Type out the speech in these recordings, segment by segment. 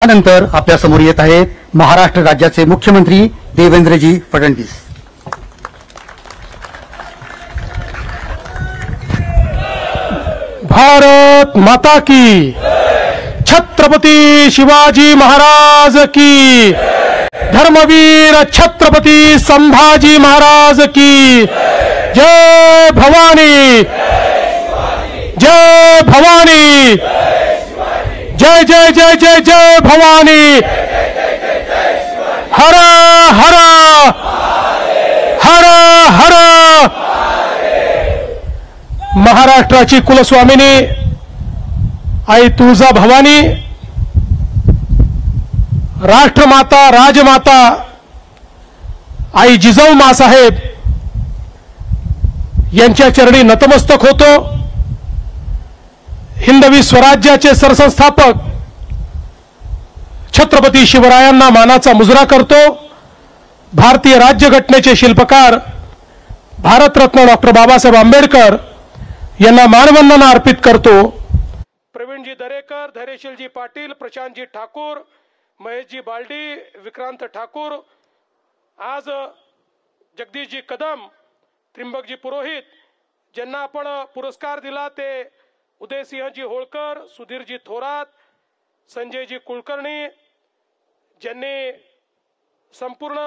त्यानंतर आपल्या समोर येत आहेत महाराष्ट्र राज्याचे मुख्यमंत्री देवेंद्रजी फडणवीस। भारत माता की, छत्रपती शिवाजी महाराज की, धर्मवीर छत्रपती संभाजी महाराज की जय भवानी, जय भवानी, जय जय जय जय जय भवानी। हर हर हर हर। महाराष्ट्राची कुलस्वामिनी आई तुळजा भवानी, राष्ट्रमाता राजमाता आई जिजाऊ मासाहेब यांच्या चरणी नतमस्तक होतो। हिंदवी स्वराज्याचे सरसंस्थापक छत्रपती शिवरायांना मानाचा मुजरा करतो। भारतीय राज्यघटनेचे शिल्पकार भारतरत्न डॉक्टर बाबासाहेब आंबेडकर यांना मानवंदना अर्पित करतो। प्रवीणजी दरेकर, धैर्यशीलजी पाटील, प्रशांतजी ठाकूर, महेशजी बालडी, विक्रांत ठाकूर, आज जगदीशजी कदम, त्रिंबकजी पुरोहित ज्यांना आपण पुरस्कार दिला ते उदयसिंहजी होळकर, सुधीरजी थोरात, संजयजी कुलकर्णी ज्यांनी संपूर्ण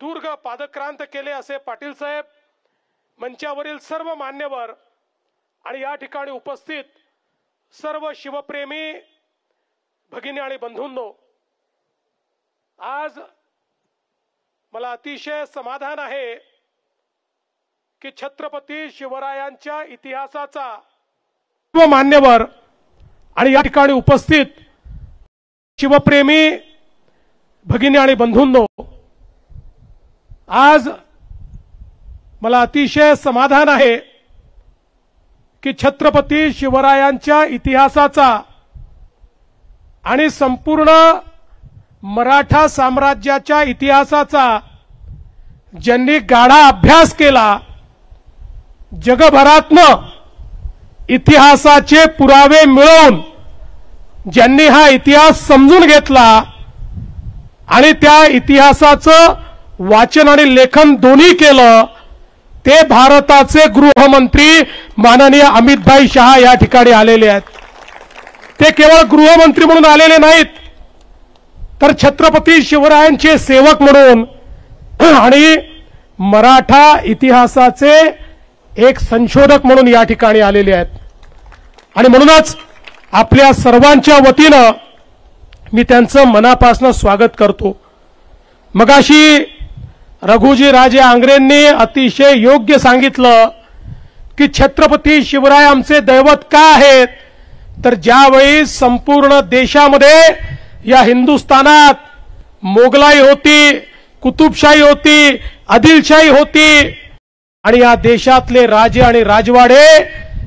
दुर्ग पादक्रांत केले असे पाटील साहेब, मंचावरील सर्व मान्यवर आणि या ठिकाणी उपस्थित सर्व शिवप्रेमी भगिनी आणि बंधूंनो, आज मला अतिशय समाधान आहे की छत्रपती शिवरायांच्या इतिहासाचा सर्व मान्यवर आणि या ठिकाणी उपस्थित शिवप्रेमी भगिनी आणि बंधूंनो, आज मला अतिशय समाधान आहे की छत्रपती शिवरायांच्या इतिहासाचा आणि संपूर्ण मराठा साम्राज्याच्या इतिहासाचा ज्यांनी गाढा अभ्यास केला, जगभरातनं इतिहासाचे पुरावे मिळवून ज्यांनी हा इतिहास समजून घेतला आणि त्या इतिहासाचं वाचन आणि लेखन दोन्ही केलं, ते भारताचे गृहमंत्री माननीय अमितभाई शहा या ठिकाणी आलेले आहेत। ते केवळ गृहमंत्री म्हणून आलेले नाहीत, तर छत्रपती शिवरायांचे सेवक म्हणून आणि मराठा इतिहासाचे एक संशोधक म्हणून या ठिकाणी आलेले आहेत। आणि म्हणूनच आपल्या सर्वांच्या वतीनं मी त्यांचं मनापासून स्वागत करतो। मगाशी रघुजी राजे आंग्रेंनी अतिशय योग्य सांगितलं की छत्रपती शिवराय आमचे दैवत का आहेत, तर ज्यावेळी संपूर्ण देशामध्ये या हिंदुस्थानात मोगलाई होती, कुतुबशाही होती, आदिलशाही होती आणि या देशातले राजे आणि राजवाडे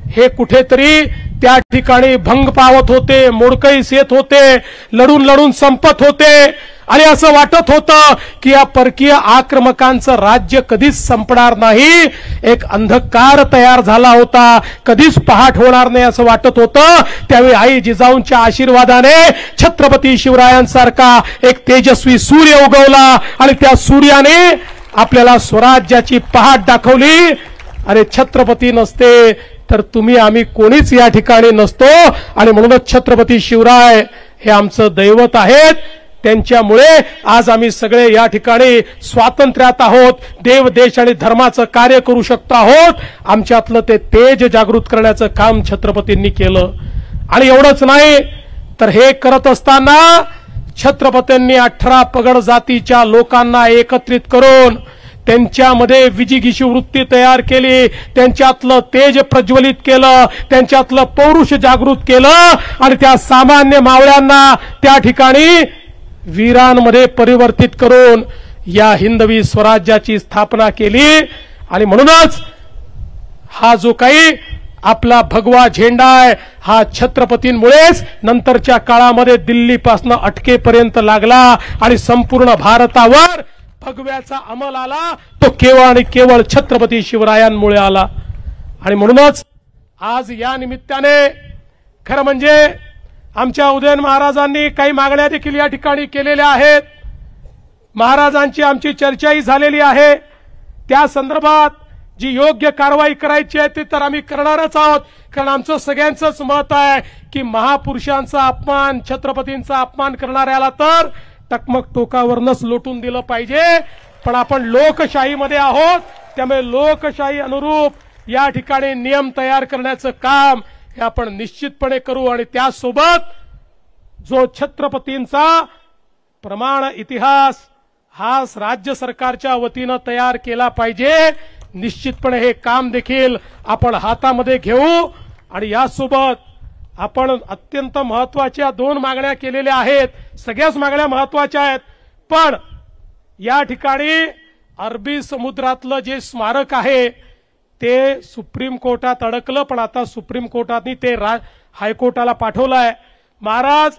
हे कुठेतरी त्या ठिकाणी भंग पावत होते, मोडकळीस येत होते, लढून लढून संपत होते आणि असं वाटत होतं की या परकीय आक्रमकांचं राज्य कधीच संपणार नाही, एक अंधकार तयार झाला होता, कधीच पहाट होणार नाही असं वाटत होतं। त्यावेळी आई जिजाऊंच्या आशीर्वादाने छत्रपती शिवरायांसारखा एक तेजस्वी सूर्य उगवला आणि त्या सूर्याने आपल्याला स्वराज्याची पहाट दाखवली। अरे छत्रपती नसते तर तुम्ही आम्ही कोणीच या ठिकाणी नसतो आणि म्हणूनच छत्रपती शिवराय हे आमचं दैवत आहेत। त्यांच्यामुळे आज आम्ही सगळे या ठिकाणी स्वातंत्र्यात आहोत, देव देश आणि धर्माचं कार्य करू शकतो आहोत। आमच्यातलं ते तेज जागृत करण्याचं काम छत्रपतींनी केलं। आणि एवढंच नाही तर हे करत असताना छत्रपतींनी 18 पगड जातीच्या लोकांना एकत्रित करून त्यांच्यामध्ये विजिगीषू वृत्ती तयार केली, त्यांच्यातलं तेज प्रज्वलित केलं, त्यांच्यातलं पौरुष जागृत केलं आणि त्या सामान्य मावळ्यांना त्या ठिकाणी वीरांमध्ये परिवर्तित करून या हिंदवी स्वराज्याची स्थापना केली। आणि म्हणूनच हा जो काही आपला भगवा झेंडा आहे हा छत्रपतींमुळेच नंतरच्या काळामध्ये दिल्लीपासून अटकेपर्यंत लागला आणि संपूर्ण भारतावर भगव्याचा अंमल आला, तो केवळ आणि केवळ छत्रपती शिवरायांमुळे आला। आणि म्हणूनच आज या निमित्ताने खरं म्हणजे आमच्या उदयन महाराजांनी काही मागण्या देखील या ठिकाणी केलेल्या आहेत. महाराजांची आमची चर्चाही झालेली आहे. त्या संदर्भात जी योग्य कारवाई करायची आहे ती तर आम्ही करणारच आहोत. कारण आमचं सगळ्यांचंच मत आहे की महापुरुषांचा अपमान, छत्रपतींचा अपमान करणाऱ्याला तर टकमक टोकावरनच लोटून दिलं पाहिजे. पण आपण लोकशाहीमध्ये आहोत, त्यामुळे लोकशाही अनुरूप या ठिकाणी नियम तयार करण्याचं काम हे आपण निश्चितपणे करू. आणि त्यासोबत जो छत्रपतींचा प्रमाण इतिहास हा राज्य सरकारच्या वतीनं तयार केला पाहिजे, निश्चितपणे हे काम देखील आपण हातामध्ये घेऊ. आणि यासोबत आपण अत्यंत महत्वाच्या 2 मागण्या केलेल्या आहेत. सगळ्याच मागण्या महत्वाच्या आहेत, पण या ठिकाणी अरबी समुद्रातलं जे स्मारक आहे ते सुप्रीम कोर्टात अडकलं, पण आता सुप्रीम कोर्टाने ते हायकोर्टाला पाठवलंय. महाराज,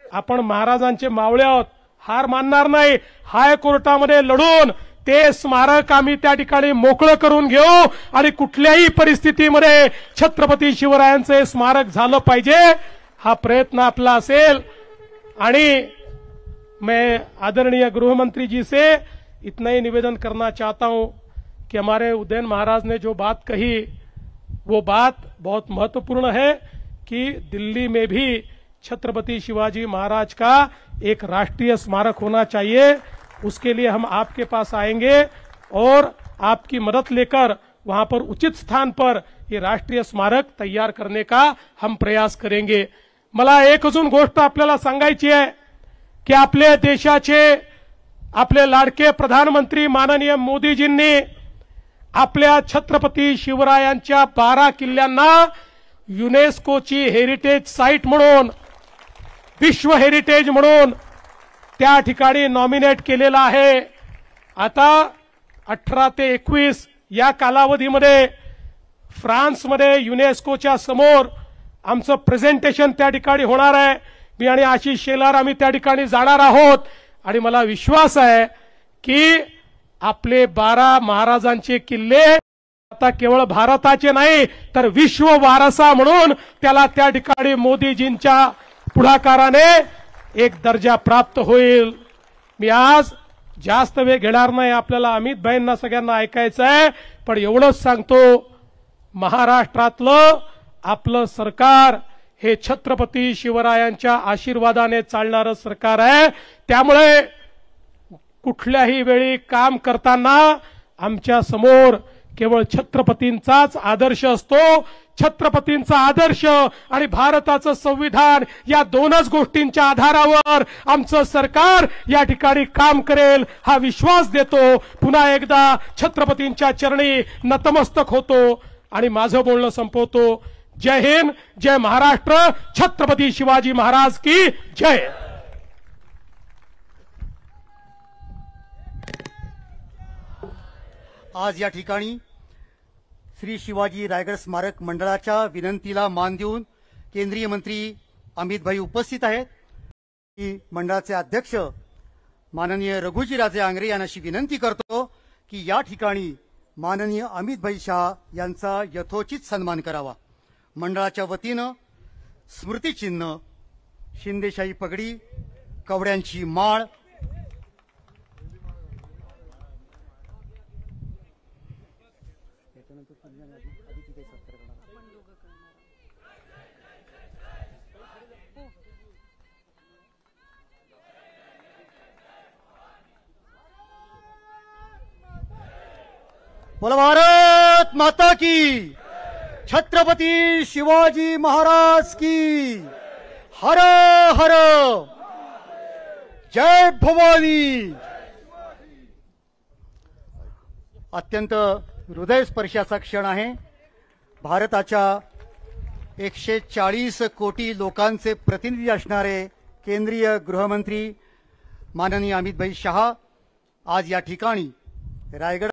आपण महाराजांचे मावळे आहोत, हार मानणार नाही. हायकोर्टामध्ये लढून ते स्मारक आम्ही त्या ठिकाणी मोकळं करून घेऊ आणि कुठल्याही परिस्थितीमध्ये छत्रपती शिवरायांचे स्मारक झालं पाहिजे, हा प्रयत्न आपला असेल. आणि मैं आदरणीय गृहमंत्री जी से इतना ही निवेदन करना चाहता हूं कि हमारे उदयन महाराज ने जो बात कही वो बात बहुत महत्वपूर्ण है कि दिल्ली में भी छत्रपति शिवाजी महाराज का एक राष्ट्रीय स्मारक होना चाहिए. उसके लिए हम आपके पास आएंगे और आपकी मदद लेकर वहां पर उचित स्थान पर ये राष्ट्रीय स्मारक तैयार करने का हम प्रयास करेंगे. मला एक अजून गोष्ट आपल्याला सांगायची आहे की आपल्या देशाचे आपले लाडके प्रधानमंत्री माननीय मोदीजींनी आपल्या छत्रपती शिवरायांच्या 12 किल्ल्यांना युनेस्कोची हेरिटेज साइट म्हणून, विश्व हेरिटेज म्हणून त्या ठिकाणी नॉमिनेट केलेला आहे. आता 18 ते 21 या कालावधीमध्ये फ्रान्समध्ये युनेस्कोच्या समोर आमचं प्रेझेंटेशन त्या ठिकाणी होणार आहे. मी आणि आशिष शेलार आम्ही त्या ठिकाणी जाणार आहोत आणि मला विश्वास आहे की आपले 12 महाराजांचे किल्ले आता केवळ भारताचे नाही तर विश्व वारसा म्हणून त्याला त्या ठिकाणी मोदीजींच्या पुढाकाराने एक दर्जा प्राप्त होईल. मी आज जास्त वेळ घेणार नाही, आपल्याला अमित भाईंना सगळ्यांना ऐकायचं आहे, पण एवढंच सांगतो, महाराष्ट्रातलं आपलं सरकार हे छत्रपती शिवरायांच्या आशीर्वादाने चालणारं सरकार आहे. त्यामुळे कुठल्याही वेळी काम करताना आमच्या समोर केवळ छत्रपतींचाच आदर्श असतो. छत्रपतींचा आदर्श आणि भारताचं संविधान या 2च गोष्टींच्या आधारावर आमचं सरकार या ठिकाणी काम करेल हा विश्वास देतो. पुन्हा एकदा छत्रपतींच्या चरणी नतमस्तक होतो आणि माझं बोलणं संपवतो. जय हिंद, जय महाराष्ट्र, छत्रपती शिवाजी महाराज की जय. आज या ठिकाणी श्री शिवाजी रायगड स्मारक मंडळाच्या विनंतीला मान देऊन केंद्रीय मंत्री अमित भाई उपस्थित आहेत. मंडळाचे अध्यक्ष माननीय रघुजीराजे आंग्रे यांना अशी विनंती करतो की या ठिकाणी माननीय अमित भाई शाह यांचा यथोचित सन्मान करावा. मंडळाच्या वतीनं स्मृतिचिन्ह, शिंदेशाही पगडी, कवड्यांची माळ, बोला भारत माता की, छत्रपती शिवाजी महाराज की, हर हर, जय भवानी. अत्यंत हृदयस्पर्शाचा क्षण आहे. भारताच्या 140 कोटी लोकांचे प्रतिनिधी असणारे केंद्रीय गृहमंत्री माननीय अमित भाई शाह आज या ठिकाणी रायगड